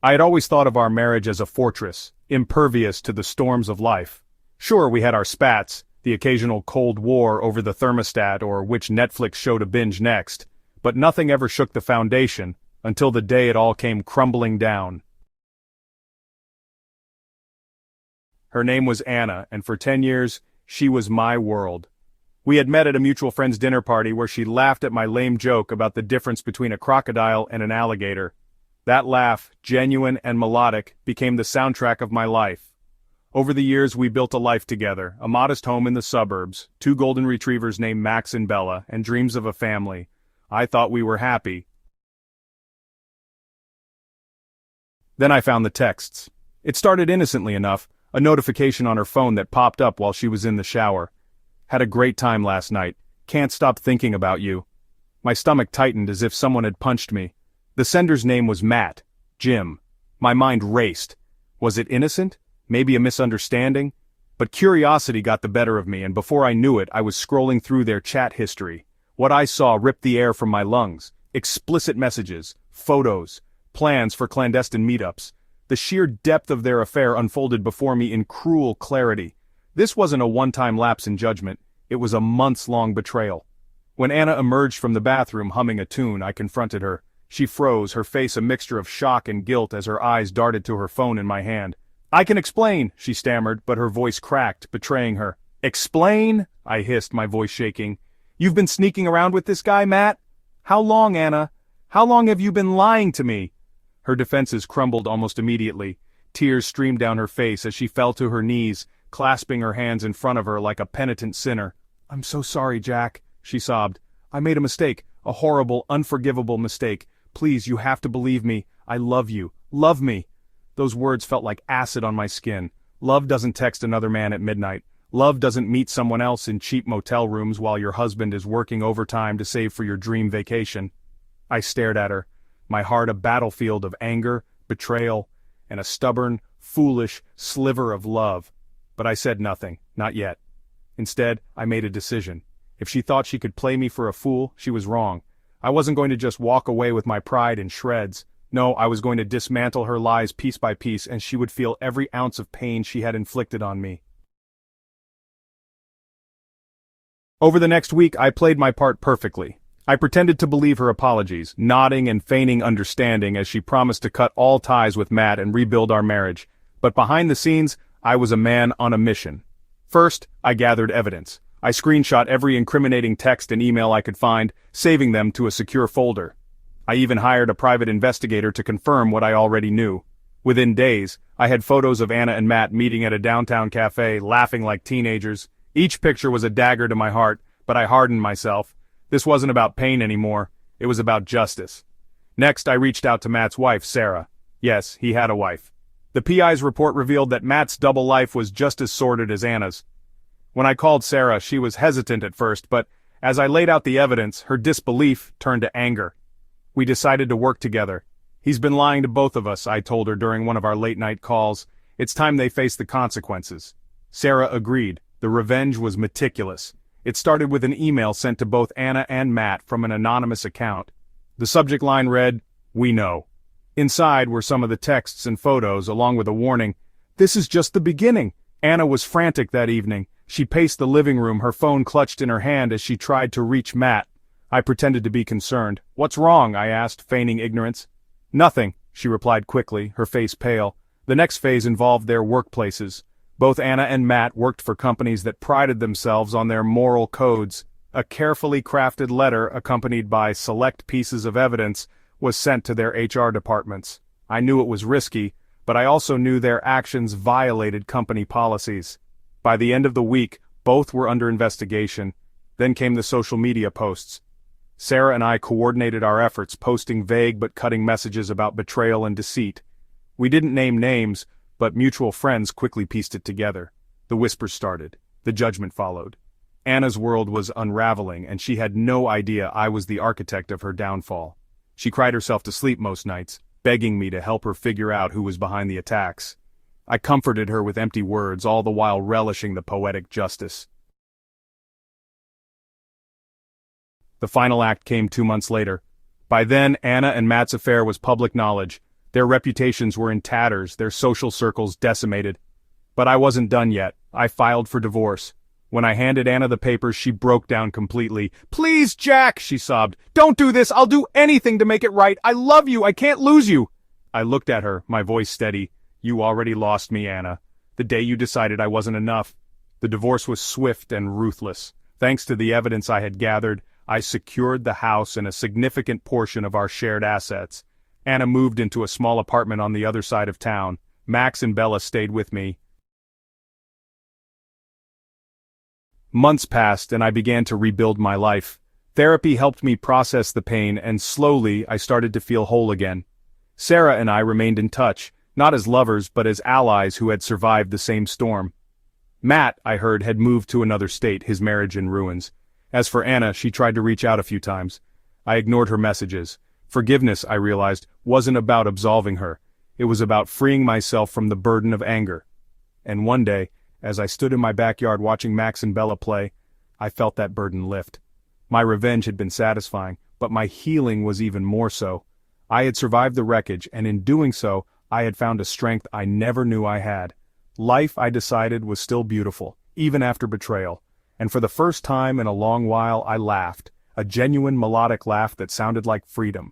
I had always thought of our marriage as a fortress, impervious to the storms of life. Sure, we had our spats, the occasional cold war over the thermostat or which Netflix show to binge next, but nothing ever shook the foundation, until the day it all came crumbling down. Her name was Anna, and for 10 years, she was my world. We had met at a mutual friend's dinner party where she laughed at my lame joke about the difference between a crocodile and an alligator. That laugh, genuine and melodic, became the soundtrack of my life. Over the years we built a life together, a modest home in the suburbs, 2 golden retrievers named Max and Bella, and dreams of a family. I thought we were happy. Then I found the texts. It started innocently enough, a notification on her phone that popped up while she was in the shower. Had a great time last night. Can't stop thinking about you. My stomach tightened as if someone had punched me. The sender's name was Matt. Jim. My mind raced. Was it innocent? Maybe a misunderstanding? But curiosity got the better of me, and before I knew it I was scrolling through their chat history. What I saw ripped the air from my lungs. Explicit messages, photos, plans for clandestine meetups. The sheer depth of their affair unfolded before me in cruel clarity. This wasn't a one-time lapse in judgment, it was a months-long betrayal. When Anna emerged from the bathroom humming a tune, I confronted her. She froze, her face a mixture of shock and guilt as her eyes darted to her phone in my hand. "I can explain," she stammered, but her voice cracked, betraying her. "Explain?" I hissed, my voice shaking. "You've been sneaking around with this guy, Matt? How long, Anna? How long have you been lying to me?" Her defenses crumbled almost immediately. Tears streamed down her face as she fell to her knees, clasping her hands in front of her like a penitent sinner. "I'm so sorry, Jack," she sobbed. "I made a mistake, a horrible, unforgivable mistake. Please, you have to believe me. I love you. Love me." Those words felt like acid on my skin. Love doesn't text another man at midnight. Love doesn't meet someone else in cheap motel rooms while your husband is working overtime to save for your dream vacation. I stared at her, my heart a battlefield of anger, betrayal, and a stubborn, foolish sliver of love. But I said nothing, not yet. Instead, I made a decision. If she thought she could play me for a fool, she was wrong. I wasn't going to just walk away with my pride in shreds. No, I was going to dismantle her lies piece by piece, and she would feel every ounce of pain she had inflicted on me. Over the next week, I played my part perfectly. I pretended to believe her apologies, nodding and feigning understanding as she promised to cut all ties with Matt and rebuild our marriage. But behind the scenes, I was a man on a mission. First, I gathered evidence. I screenshot every incriminating text and email I could find, saving them to a secure folder. I even hired a private investigator to confirm what I already knew. Within days, I had photos of Anna and Matt meeting at a downtown cafe, laughing like teenagers. Each picture was a dagger to my heart, but I hardened myself. This wasn't about pain anymore, it was about justice. Next, I reached out to Matt's wife, Sarah. Yes, he had a wife. The PI's report revealed that Matt's double life was just as sordid as Anna's. When I called Sarah, she was hesitant at first, but as I laid out the evidence, her disbelief turned to anger. We decided to work together. "He's been lying to both of us," I told her during one of our late-night calls. "It's time they face the consequences." Sarah agreed. The revenge was meticulous. It started with an email sent to both Anna and Matt from an anonymous account. The subject line read, "We know." Inside were some of the texts and photos, along with a warning. "This is just the beginning." Anna was frantic that evening. She paced the living room, her phone clutched in her hand as she tried to reach Matt. I pretended to be concerned. "What's wrong?" I asked, feigning ignorance. "Nothing," she replied quickly, her face pale. The next phase involved their workplaces. Both Anna and Matt worked for companies that prided themselves on their moral codes. A carefully crafted letter, accompanied by select pieces of evidence, was sent to their HR departments. I knew it was risky, but I also knew their actions violated company policies. By the end of the week, both were under investigation. Then came the social media posts. Sarah and I coordinated our efforts, posting vague but cutting messages about betrayal and deceit. We didn't name names, but mutual friends quickly pieced it together. The whispers started. The judgment followed. Anna's world was unraveling, and she had no idea I was the architect of her downfall. She cried herself to sleep most nights, begging me to help her figure out who was behind the attacks. I comforted her with empty words, all the while relishing the poetic justice. The final act came 2 months later. By then, Anna and Matt's affair was public knowledge. Their reputations were in tatters, their social circles decimated. But I wasn't done yet. I filed for divorce. When I handed Anna the papers, she broke down completely. "Please, Jack," she sobbed. "Don't do this. I'll do anything to make it right. I love you. I can't lose you." I looked at her, my voice steady. "You already lost me, Anna. The day you decided I wasn't enough." The divorce was swift and ruthless. Thanks to the evidence I had gathered, I secured the house and a significant portion of our shared assets. Anna moved into a small apartment on the other side of town. Max and Bella stayed with me. Months passed and I began to rebuild my life. Therapy helped me process the pain and slowly I started to feel whole again. Sarah and I remained in touch, not as lovers but as allies who had survived the same storm. Matt, I heard, had moved to another state, his marriage in ruins. As for Anna, she tried to reach out a few times. I ignored her messages. Forgiveness, I realized, wasn't about absolving her. It was about freeing myself from the burden of anger. And one day, as I stood in my backyard watching Max and Bella play, I felt that burden lift. My revenge had been satisfying, but my healing was even more so. I had survived the wreckage, and in doing so, I had found a strength I never knew I had. Life, I decided, was still beautiful, even after betrayal. And for the first time in a long while, I laughed, a genuine melodic laugh that sounded like freedom.